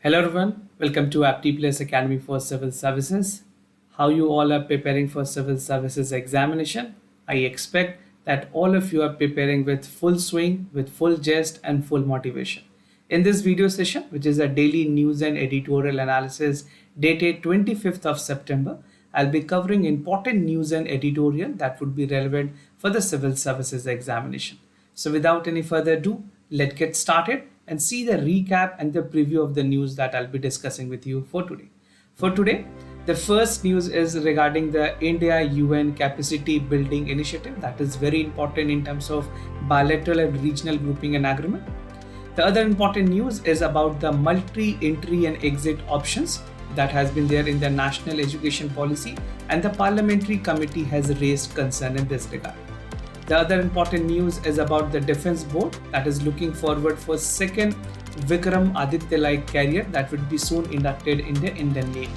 Hello everyone, welcome to Apti Plus Academy for Civil Services. How you all are preparing for Civil Services examination? I expect that all of you are preparing with full swing, with full zest and full motivation. In this video session, which is a daily news and editorial analysis dated 25th of September, I'll be covering important news and editorial that would be relevant for the Civil Services examination. So without any further ado, let's get started and see the recap and the preview of the news that I'll be discussing with you for today. For today, the first news is regarding the India UN capacity building initiative that is very important in terms of bilateral and regional grouping and agreement. The other important news is about the multi-entry and exit options that has been there in the national education policy, and the parliamentary committee has raised concern in this regard. The other important news is about the Defence Board that is looking forward for second Vikram Aditya-like carrier that would be soon inducted in the Indian Navy.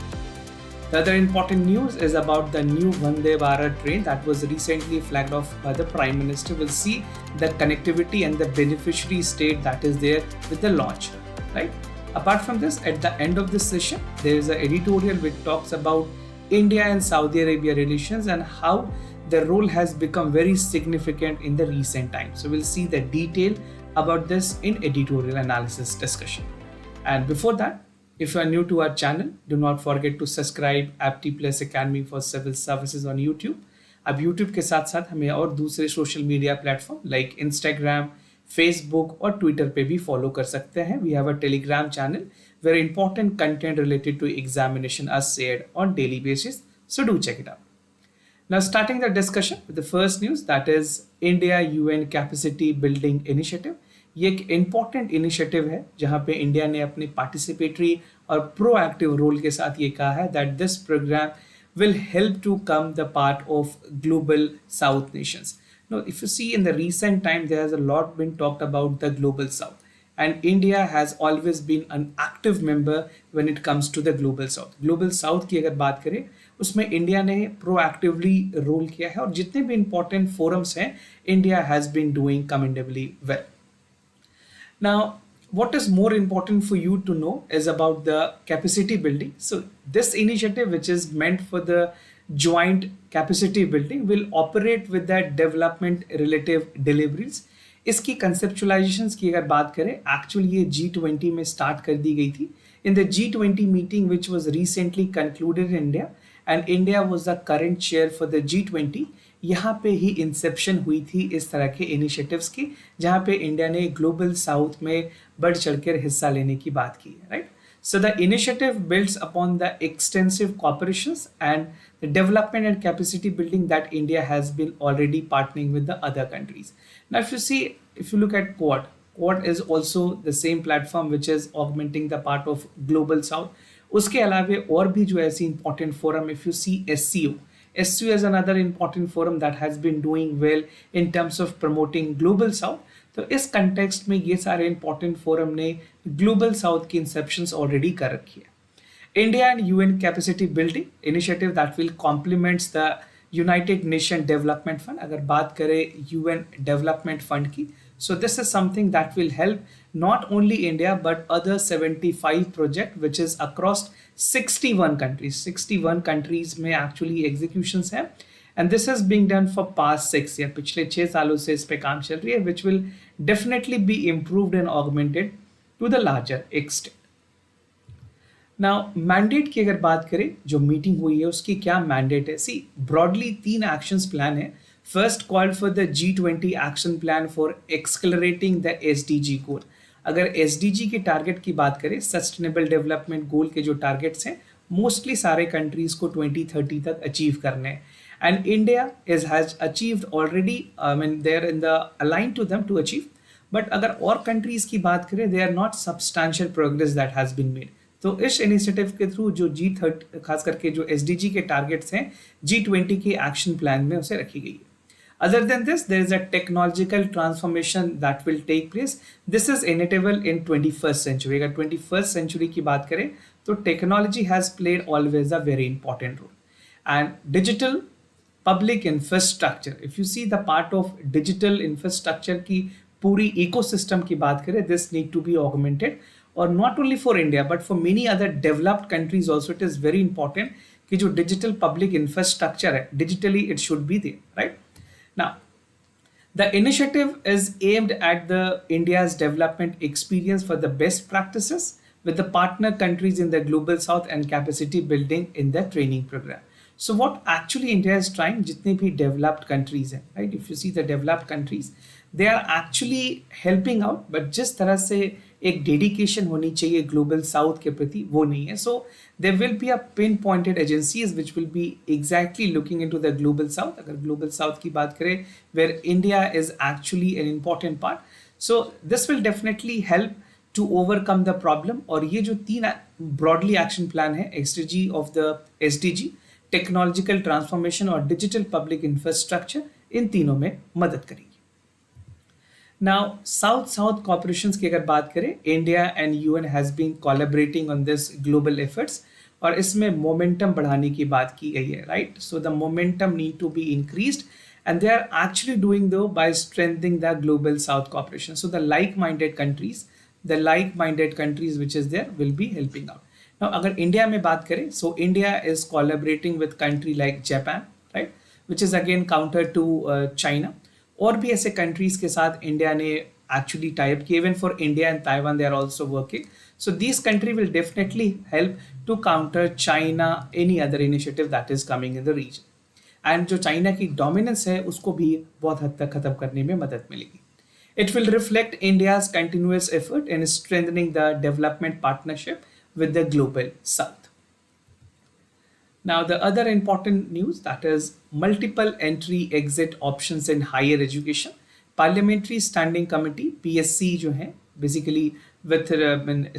The other important news is about the new Vande Bharat train that was recently flagged off by the Prime Minister. We'll see the connectivity and the beneficiary state that is there with the launch, right? Apart from this, at the end of this session, there is an editorial which talks about India and Saudi Arabia relations and how the role has become very significant in the recent times. So we'll see the detail about this in editorial analysis discussion. And before that, if you are new to our channel, do not forget to subscribe Apti Plus Academy for Civil Services on YouTube. अब YouTube के साथ साथ हमें और दूसरे social media platform like Instagram, Facebook और Twitter पे भी फॉलो कर सकते हैं. We have a Telegram channel where important content related to examination are shared on daily basis. So do check it out. Now starting the discussion with the first news, that is India UN Capacity Building Initiative. ये एक important initiative है जहाँ पे India ने अपने participatory और proactive role के साथ ये कहा है that this program will help to come the part of global South nations. Now if you see in the recent time there has a lot been talked about the global South. And India has always been an active member when it comes to the global South. Global South की अगर बात करें उसमें India ने proactively role किया है और जितने भी important forums हैं India has been doing commendably well. Now what is more important for you to know is about the capacity building. So this initiative, which is meant for the joint capacity building, will operate with the development relative deliveries. इसकी कंसेप्चुलाइजेशंस की अगर बात करें, actually ये G20 में start कर दी गई थी in the G20 meeting which was recently concluded in India and India was the current chair for the G20. यहाँ पे ही इंसेप्शन हुई थी इस तरह के इनिशिएटिव्स की जहाँ पे इंडिया ने ग्लोबल साउथ में बढ़ चढ़कर हिस्सा लेने की बात की है, right? So the initiative builds upon the extensive cooperations and the development and capacity building that India has been already partnering with the other countries. Now, if you look at Quad is also the same platform which is augmenting the part of Global South. उसके अलावे और भी जो ऐसी important forum, if you see SCO is another important forum that has been doing well in terms of promoting Global South. तो इस context में ये सारे इंपॉर्टेंट फोरम ने ग्लोबल साउथ की इंसेप्शंस ऑलरेडी कर रखी है. India and UN capacity building initiative that will complements the United Nation Development Fund. अगर बात करें यूएन डेवलपमेंट फंड की, so this is something that will help not only India but other 75 project which is across 61 countries. 61 countries में actually executions हैं. And this is being done for past 6 years. पिछले 6 सालों से इस पे काम चल रही है, which will definitely be improved and augmented to the larger extent. Now, mandate की अगर बात करें, जो मीटिंग हुई है उसकी क्या mandate है? See, broadly 3 actions plan है. First called for the G20 action plan for accelerating the SDG goal. अगर SDG के टारगेट की बात करें, सस्टेनेबल डेवलपमेंट गोल के जो टारगेट्स हैं मोस्टली सारे कंट्रीज को 2030 तक अचीव करने हैं. And India has achieved already. I mean, they're in the aligned to them to achieve. But अगर और countries की बात करें, they are not substantial progress that has been made. तो इस इनिशिएटिव के थ्रू जो G30 खास करके जो SDG के टारगेट्स हैं G20 के एक्शन प्लान में उसे रखी गई है. Other than this, there is a technological transformation that will take place. This is inevitable in 21st century. अगर 21st century की बात करें तो technology has played always a very important role. And digital public infrastructure, if you see the part of digital infrastructure की पूरी ecosystem की बात करें, this need to be augmented. और not only for India but for many other developed countries also it is very important कि जो digital public infrastructure है digitally it should be there, right? Now the initiative is aimed at the India's development experience for the best practices with the partner countries in the global south and capacity building in the training program. So what actually India is trying, जितने भी developed countries हैं, right? If you see the developed countries, they are actually helping out, but जिस तरह से एक dedication होनी चाहिए global south के प्रति वो नहीं है. So there will be a pin pointed agencies which will be exactly looking into the Global South. अगर ग्लोबल साउथ की बात करें where India is actually an important part, so this will definitely help to overcome the problem. और ये जो 3 broadly action plan है, SDG of the SDG, technological transformation और digital public infrastructure, इन तीनों में मदद करेगी. नाउ साउथ साउथ कॉर्पोरेशंस की अगर बात करें, India and UN has been collaborating on this global efforts और इसमें मोमेंटम बढ़ाने की बात की गई है, right? So the momentum need to be increased and they are actually doing though by strengthening the global south cooperation. So the like-minded countries which is there will be helping out. Now अगर India में बात करें, so India is collaborating with country like Japan, right, which is again counter to China. और भी ऐसे countries के साथ India ने actually tie up किए. Even for India and Taiwan they are also working. So these country will definitely help to counter China any other initiative that is coming in the region. And जो China की dominance है उसको भी बहुत हद तक खत्म करने में मदद मिलेगी. It will reflect India's continuous effort in strengthening the development partnership with the Global south. Now the other important news, that is multiple entry exit options in higher education. Parliamentary Standing Committee PSC जो है basically with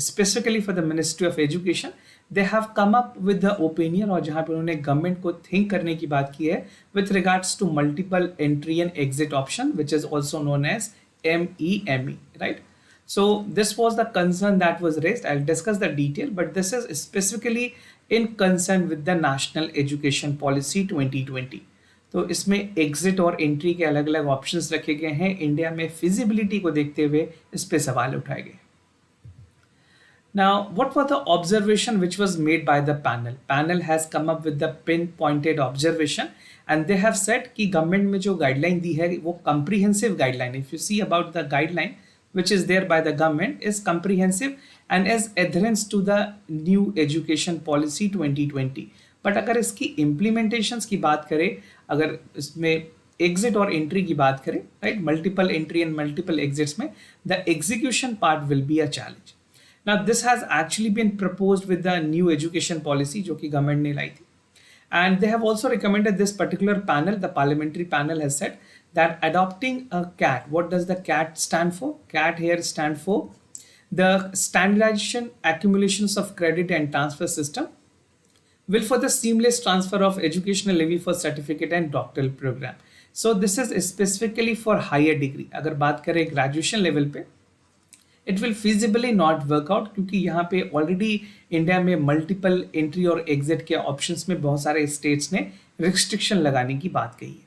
specifically for the Ministry of Education, they have come up with the opinion और जहाँ पे उन्होंने government को think करने की बात की है with regards to multiple entry and exit option which is also known as MEME, right? So this was the concern that was raised. I'll discuss the detail, but this is specifically in concern with the National Education Policy 2020. तो इसमें exit और entry के अलग अलग options रखे गए हैं. India में फिजिबिलिटी को देखते हुए इस पे सवाल उठाए गए. Now, what was the observation which was made by the panel? Panel has come up with the pinpointed observation and they have said कि गवर्नमेंट में जो गाइडलाइन दी है वो comprehensive guideline. If you see about the guideline which is there by the government is comprehensive and is adherence to the new education policy 2020. But अगर इसकी implementations की बात करें, अगर इसमें एग्जिट और एंट्री की बात करें, right, multiple entry and multiple exits में the execution part will be a challenge. Now this has actually been proposed with the new education policy जो कि गवर्नमेंट ने लाई थी. And they have also recommended this particular panel, the parliamentary panel has said that adopting a CAT, what does the CAT stand for? CAT here stand for the standardization accumulations of credit and transfer system will for the seamless transfer of educational levy for certificate and doctoral program. So this is specifically for higher degree. अगर बात करें graduation level पे, it will feasibility not workout क्योंकि यहाँ पे already India में multiple entry और exit के ऑप्शंस में बहुत सारे स्टेट्स ने रिस्ट्रिक्शन लगाने की बात कही है.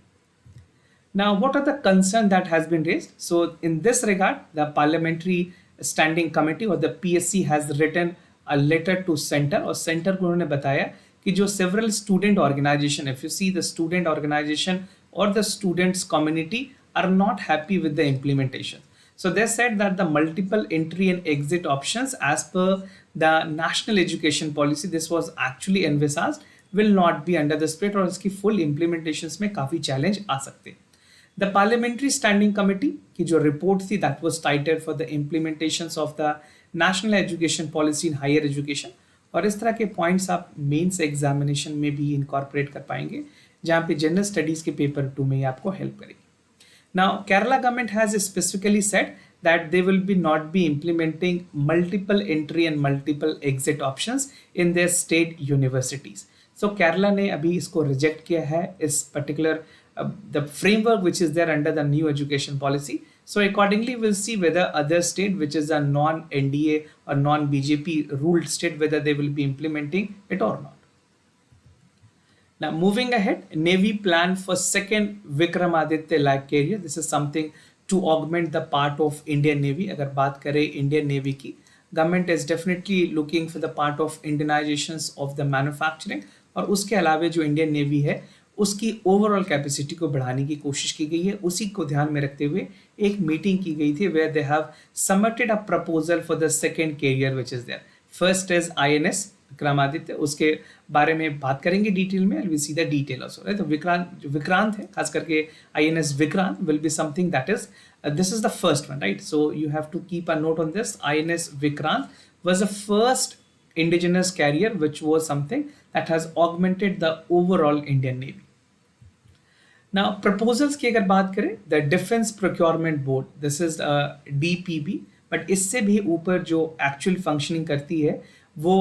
Now what are the concern that has been raised? So in this regard the parliamentary standing committee और the PSC has written a letter to centre और सेंटर को उन्होंने बताया कि जो several student organisation, if you see the student organisation और the students community are not happy with the implementation. So they said that the multiple entry and exit options as per the national education policy, this was actually envisaged, will not be under the spirit और इसकी full implementations में काफ़ी challenge आ सकते. The parliamentary standing committee की जो report थी that was titled for the implementations of the national education policy in higher education, और इस तरह के points आप mains examination में भी incorporate कर पाएंगे जहाँ पे general studies के paper 2 में आपको help करेगी. Now, Kerala government has specifically said that they will be not be implementing multiple entry and multiple exit options in their state universities. So, Kerala ने अभी इसको reject किया है इस particular the framework which is there under the new education policy. So, accordingly, we'll see whether other state which is a non-NDA or non-BJP ruled state whether they will be implementing it or not. Now moving ahead, Navy plan for second Vikramaditya like carrier. This is something to augment the part of Indian Navy. अगर बात करें Indian Navy की, government is definitely looking for the part of Indianisation of the manufacturing, और उसके अलावा जो Indian navy है उसकी ओवरऑल कैपेसिटी को बढ़ाने की कोशिश की गई है। उसी को ध्यान में रखते हुए एक मीटिंग की गई थी where they have submitted a proposal for the second carrier which is there. First is INS Vikramaditya, उसके बारे में बात करेंगे डिटेल में, we see the detail also, right. तो विक्रांत है, खास करके INS Vikrant will be something that is this is the first one, right? So you have to keep a note on this. INS Vikrant was the first indigenous carrier which was something that has augmented the overall Indian Navy. Now proposals की अगर बात करें, the Defense Procurement Board, this is DPB, but इससे भी ऊपर जो actual functioning करती है वो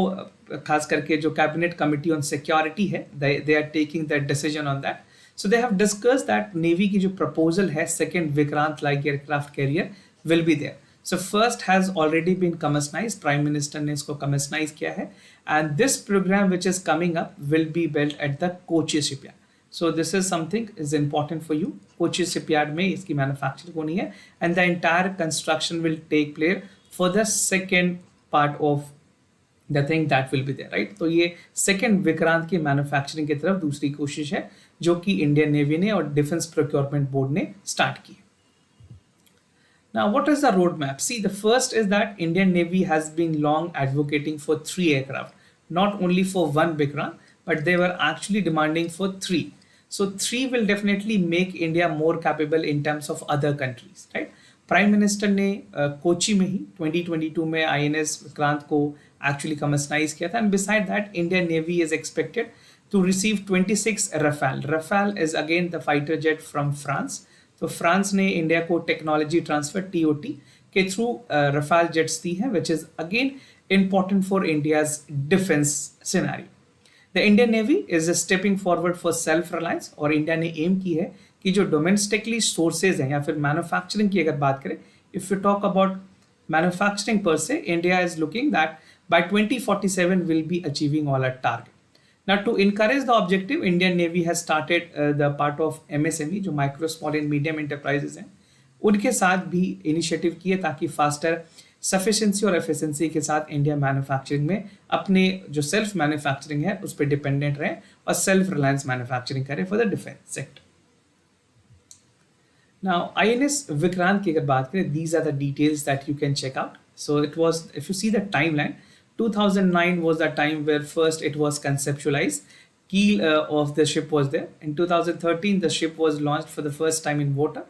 खास करके जो कैबिनेट कमिटी ऑन सिक्योरिटी है, they are taking that decision on that. So they have discussed that Navy की जो proposal है second Vikrant like aircraft carrier will be there. So first has already been commissionized, Prime Minister ने इसको commissionize किया है, and this program which is coming up will be built at the Kochi shipyard. So this is something is important for you. Kochi shipyard में इसकी manufacturing होनी है, and the entire construction will take place for the second part of the thing that will be there, right? तो ये second Vikrant की manufacturing की तरफ दूसरी कोशिश है जो कि इंडियन नेवी ने और डिफेंस प्रोक्योरमेंट बोर्ड ने स्टार्ट की। Now what is the roadmap? See, the first is that Indian Navy has been long advocating for 3 aircraft, not only for 1 Vikrant, but they were actually demanding for 3. So 3 will definitely make India more capable in terms of other countries, right? Prime minister ने कोची में ही 2022 में INS Vikrant को actually commissionise किया था, and beside that Indian navy is expected to receive 26 Rafale. Rafale is again the fighter jet from France. तो France ने India को technology transfer TOT के थ्रू रफाल जेट्स दी है, which is again important for India's defence scenario. The Indian navy is stepping forward for self reliance, और India ने M की है कि जो डोमेस्टिकली सोर्सेज हैं या फिर मैन्युफैक्चरिंग की अगर बात करें, if you talk about manufacturing per se, India is looking that by 2047 will be achieving all our target. Now to encourage the objective, Indian Navy has started the part of MSME, जो micro small and medium enterprises हैं, उनके साथ भी initiative किए ताकि faster sufficiency और efficiency के साथ इंडिया मैन्युफैक्चरिंग में अपने जो सेल्फ मैन्युफैक्चरिंग है उस पर डिपेंडेंट रहे और सेल्फ रिलायंस मैन्युफैक्चरिंग करें for the defence sector. Now INS Vikrant की अगर बात करें, these are the details that you can check out. So it was, if you see the timeline, 2009 was the time where first it was conceptualized. Keel of the ship was there. In 2013 the ship was launched for the first time in water.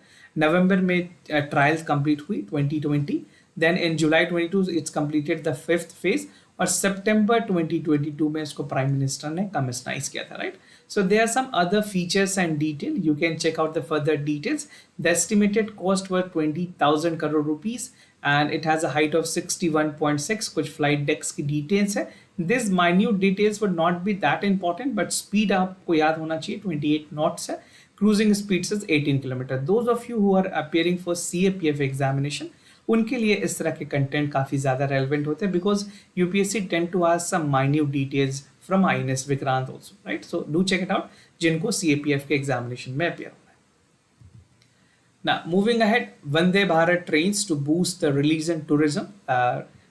November में trials complete हुई 2020. Then in July 22 it's completed the 5th phase, और September 2022 में इसको prime minister ने कमिशनाइज किया था, right. So there are some other features and detail. You can check out the further details. The estimated cost were 20,000 crore rupees, and it has a height of 61.6. कुछ flight decks की details है. These minute details would not be that important, but speed आपको याद होना चाहिए 28 knots है. Cruising speed is 18 km. Those of you who are appearing for CAPF examination, उनके लिए इस तरह के कंटेंट काफ़ी ज़्यादा रेलिवेंट होते हैं, because UPSC tend to ask some minute details from INS Vikrant also, right. So do check it out जिनको CAPF के एग्जामिनेशन में अपियर होना है। Now moving ahead, Vande Bharat trains to boost the release and tourism.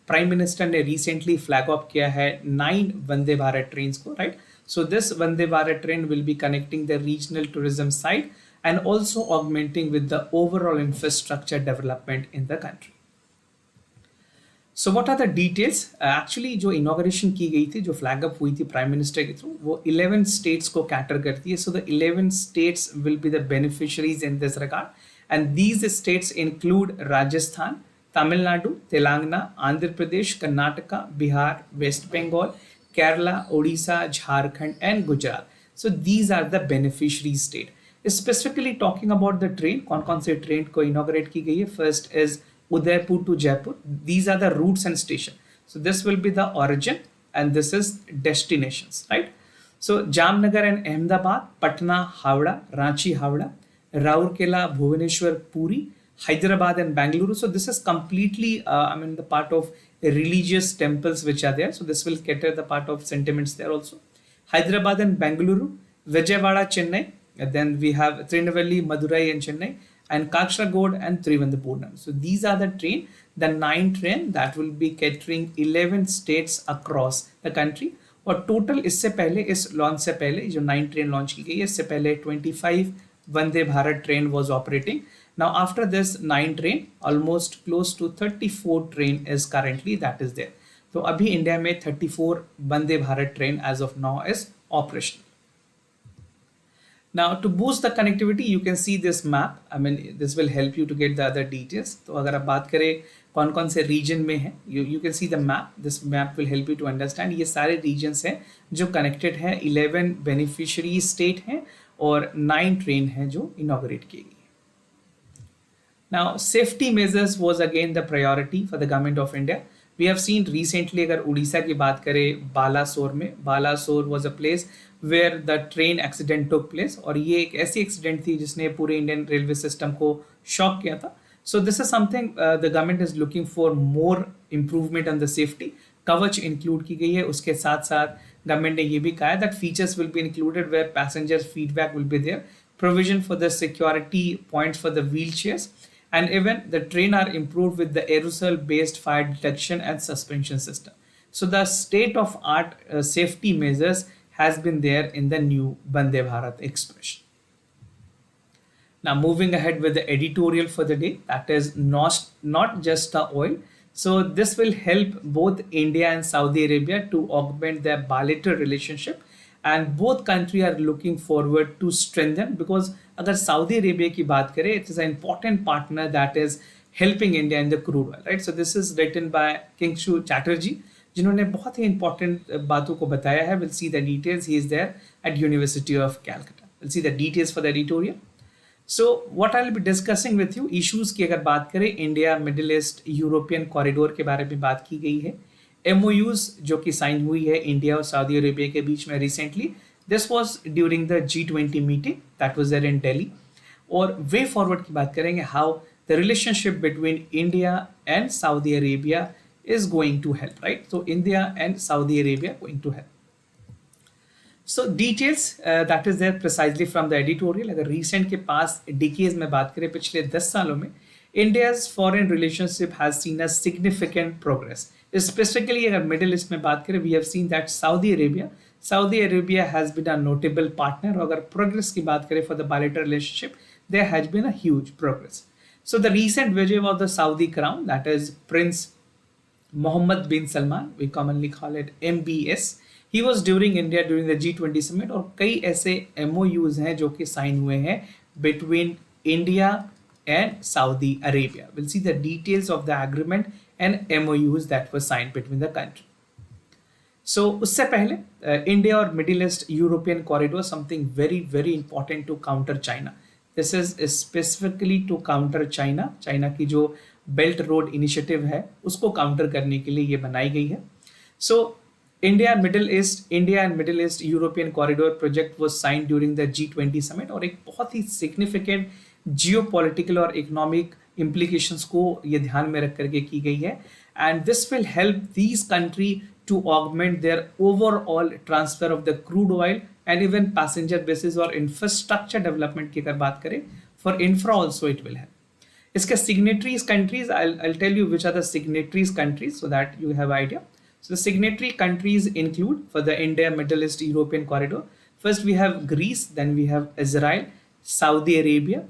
Prime minister ने recently flag of किया है 9 Vande Bharat trains को, right. So this Vande Bharat train will be connecting the regional tourism side and also augmenting with the overall infrastructure development in the country. So what are the details? Actually जो inauguration की गई थी, जो flag up हुई थी prime minister के through, वो 11 states को कैटर करती है. So the 11 states will be the beneficiaries in this regard, and these states include Rajasthan, Tamil Nadu, Telangana, Andhra Pradesh, Karnataka, Bihar, West Bengal, Kerala, Odisha, Jharkhand and Gujarat. So these are the beneficiary state. Specifically talking about the train, कौन से train को inaugurate की गई है? First is Udaipur to Jaipur. These are the routes and station. So this will be the origin and this is destinations, right. So Jamnagar and Ahmedabad, Patna Howrah, Ranchi Howrah, Rourkela Bhubaneswar Puri, Hyderabad and Bengaluru. So this is completely the part of religious temples which are there. So this will cater the part of sentiments there also. Hyderabad and Bengaluru, Vijayawada, Chennai. And then we have Trinivali, Madurai and Chennai, and Kashragod and Trivandapurnam. So these are the 9 train that will be catering 11 states across the country. और total इससे पहले, इस launch से पहले जो 9 train launch की गई है, इससे पहले 25 Vande Bharat train was operating. Now after this 9 train almost close to 34 train is currently that is there. तो अभी इंडिया में 34 Vande Bharat train as of now is operational. Now to boost the connectivity, you can see this map. I mean, this will help you to get the other details. तो अगर आप बात करें कौन कौन से रीजन में है, you can see the map. This map will help you to understand. ये सारे regions हैं जो connected हैं, 11 beneficiary state हैं और 9 ट्रेन हैं जो inaugurate की गई. Now safety measures was again the priority for the government of India. We have seen recently, अगर उड़ीसा की बात करें, बालासोर में, Balasore was a place where the train accident took place, और ये एक ऐसी एक्सीडेंट थी जिसने पूरे इंडियन रेलवे सिस्टम को शॉक किया था. So this is something the government is looking for more improvement on the safety. कवच इंक्लूड की गई है. उसके साथ साथ गवर्नमेंट ने ये भी कहा है that features will be included where passengers feedback will be there, provision for the security points for the wheelchairs, and even the train are improved with the aerosol based fire detection and suspension system. So the state of art safety measures has been there in the new Vande Bharat Express. Now moving ahead with the editorial for the day, that is not just the oil. So this will help both India and Saudi Arabia to augment their bilateral relationship, and both countries are looking forward to strengthen, because अगर Saudi Arabia की बात करें, it is an important partner that is helping India in the crude oil, right? So this is written by Kingshu Chatterjee, जिन्होंने बहुत ही important बातों को बताया है. We'll see the details. He is there at University of Calcutta. We'll see the details for the editorial. So what I'll be discussing with you, issues की अगर बात करें, India middle east European corridor के बारे में बात की गई है. MOUs जो कि साइन हुई है इंडिया और सऊदी अरेबिया के बीच में recently. This was during the G20 meeting that was there in Delhi. और वे फॉरवर्ड की बात करेंगे, how the relationship between India and Saudi Arabia is going to help, right? So India and Saudi Arabia going to help. So details that is there precisely from the editorial. अगर recent के पास decades में बात करें, पिछले 10 सालों में India's foreign relationship has seen a significant progress. Specifically अगर Middle East में बात करें, we have seen that Saudi Arabia has been a notable partner. और अगर progress की बात करें for the bilateral relationship, there has been a huge progress. So the recent visit of the Saudi crown, that is Prince Mohammed bin Salman, we commonly call it MBS. He was during India during the G20 summit, और कई ऐसे MOUs हैं जो कि sign हुए हैं between India and Saudi Arabia. We'll see the details of the agreement and MOUs that were signed between the country. So उससे पहले India और Middle East European corridor, something very very important to counter China. This is specifically to counter China. China की जो Belt Road Initiative है उसको counter करने के लिए ये बनाई गई है. So India and Middle East European Corridor project was signed during the G20 summit, और एक बहुत ही significant geopolitical और economic implications को ये ध्यान में रख करके की गई है. And this will help these countries to augment their overall transfer of the crude oil and even passenger bases और infrastructure development की अगर बात करें, for infra also it will help. इसके signatories countries, I'll tell you which are the signatories countries so that you have idea. So the signatory countries include for the India Middle East European corridor. First we have Greece, then we have Israel, Saudi Arabia,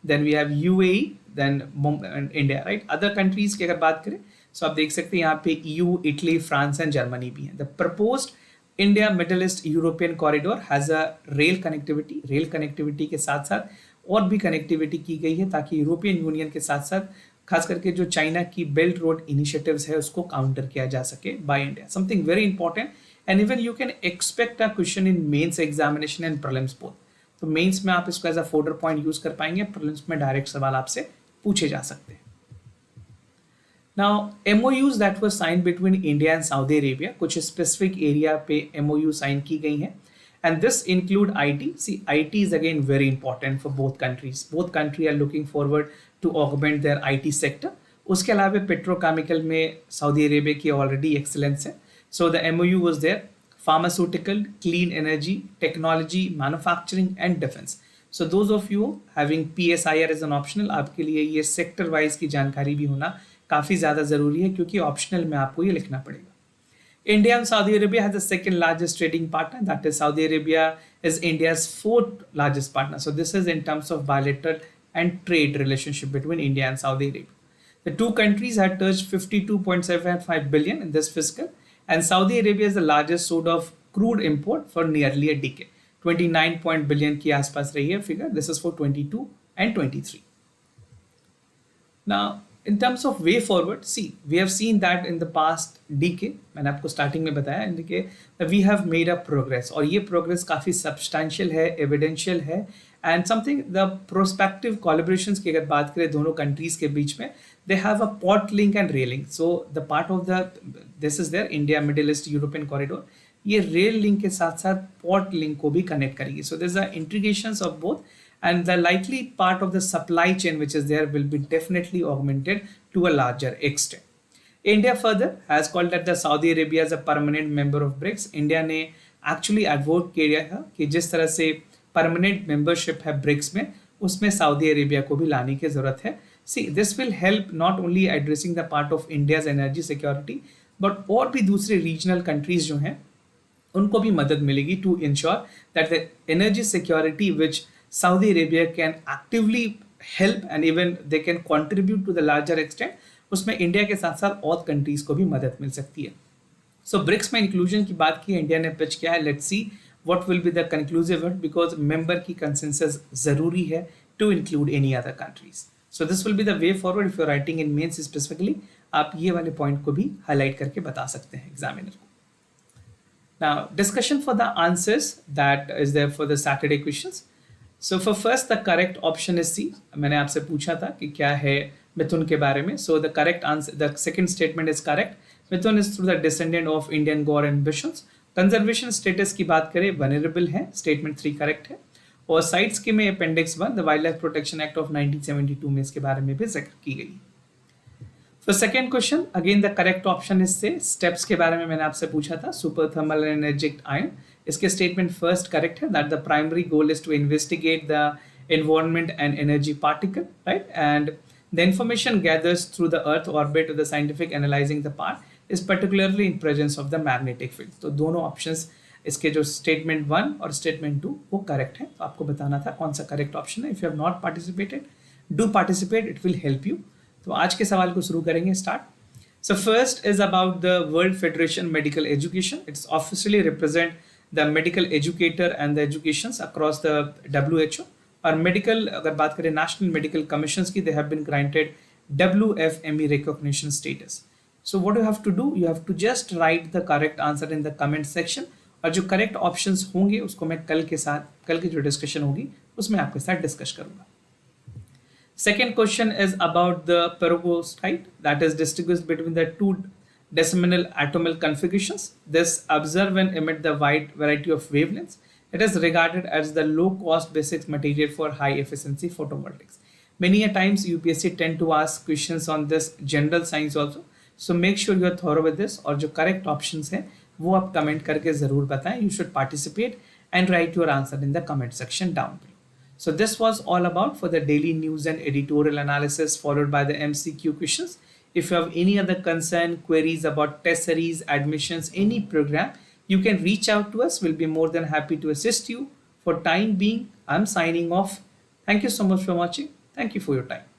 then we have UAE, then and India, right? Other countries की अगर बात करें, so आप देख सकते हैं यहाँ पे EU, Italy, France and Germany भी हैं. The proposed India Middle East European corridor has a rail connectivity के साथ साथ और भी कनेक्टिविटी की गई है ताकि यूरोपियन यूनियन के साथ साथ खास करके जो चाइना की बेल्ट रोड इनिशिएटिव्स है उसको काउंटर किया जा सके by India. Something very important, and even you can expect a question in mains examination and prelims both. तो मेंस में आप इसको as a folder point use कर पाएंगे, प्रीलिम्स में डायरेक्ट सवाल आपसे पूछे जा सकते हैं. Now MOUs that were sign between India and Saudi Arabia, कुछ स्पेसिफिक एरिया पे MOU साइन की गई हैं. And this include IT. See, IT is again very important for both countries. Both countries are looking forward to augment their IT sector. उसके अलावा petrochemical में Saudi Arabia की already excellence है. So the MOU was there. Pharmaceutical, clean energy, technology, manufacturing and defense. So those of you having PSIR as an optional, आपके लिए ये sector wise की जानकारी भी होना काफ़ी ज़्यादा ज़रूरी है, क्योंकि ऑप्शनल में आपको ये लिखना पड़ेगा. India and Saudi Arabia has the second largest trading partner. That is, Saudi Arabia is India's fourth largest partner. So this is in terms of bilateral and trade relationship between India and Saudi Arabia. The two countries had touched 52.75 billion in this fiscal, and Saudi Arabia is the largest source of crude import for nearly a decade. 29 billion की आसपास रही है figure. This is for 22 and 23. Now, in terms of way forward, see, we have seen that in the past decade, मैंने आपको starting में बताया इनके, we have made a progress, और ये progress काफ़ी substantial है, evidential है, and something the prospective collaborations की अगर बात करें दोनों countries के बीच में, they have a port link and rail link. So the part of the this is their India Middle East European corridor, ये रेल लिंक के साथ साथ पोर्ट लिंक को भी कनेक्ट करेगी. So there's a integrations of both, and the likely part of the supply chain which is there will be definitely augmented to a larger extent. India further has called that the Saudi Arabia as a permanent member of BRICS. India ने actually advocate किया है कि जिस तरह से permanent membership है BRICS में, उसमें सऊदी अरेबिया को भी लाने की ज़रूरत है. See, this will help not only addressing the part of India's energy security, but और भी दूसरे regional countries जो हैं उनको भी मदद मिलेगी to ensure that the energy security which Saudi Arabia can actively help and even they can contribute to the larger extent, उसमें इंडिया के साथ साथ और कंट्रीज को भी मदद मिल सकती है. सो ब्रिक्स में इंक्लूजन की बात की, इंडिया ने पिच किया है. Let's see what will be the conclusive word, because member की कंसेंसस जरूरी है to include any other countries. So this will be the way forward. If you are writing in mains specifically, आप ये वाले point को भी highlight करके बता सकते हैं एग्जामिनर को. Now, discussion for the answers that is there for the Saturday questions. So for first, the correct option is C. मैंने आपसे पूछा था कि क्या है मिथुन के बारे में. So the correct answer, the second statement is correct. Mithun is through the descendant of Indian god ambitions. Conservation status की बात करें, venerable है. Statement 3 correct है. और साइट्स के में Appendix 1, the Wildlife Protection Act of 1972 में इसके बारे में भी जिक्र की गई. For second question, again the correct option is say. Steps के बारे में मैंने आपसे पूछा था, super thermal and energetic ion. इसके statement first correct है, that the primary goal is to investigate the environment and energy particle, right? And the information gathers through the Earth orbit of the scientific analyzing the part is particularly in presence of the magnetic field. तो दोनों options इसके जो statement 1 और statement 2 वो correct है. तो आपको बताना था कौन सा correct option है. If you have not participated, do participate. It will help you. तो आज के सवाल को शुरू करेंगे. Start. So first is about the World Federation Medical Education. It's officially represent the medical educator and the educations across the WHO. और medical अगर बात करें National Medical Commissions की, they have been granted WFME recognition status. So what you have to do, you have to just write the correct answer in the comment section. और जो correct options होंगे उसको मैं कल की जो discussion होगी उसमें आपके साथ discuss करूँगा. Second question is about the perovskite, that is distinguished between the two decimal atomic configurations. This observe and emit the wide variety of wavelengths. It is regarded as the low-cost basic material for high-efficiency photovoltaics. Many a times UPSC tend to ask questions on this general science also. So make sure you are thorough with this. और जो correct options हैं वो आप comment करके ज़रूर बताएं. You should participate and write your answer in the comment section down below. So this was all about for the daily news and editorial analysis followed by the MCQ questions. If you have any other concern, queries about test series, admissions, any program, you can reach out to us. We'll be more than happy to assist you. For time being, I'm signing off. Thank you so much for watching. Thank you for your time.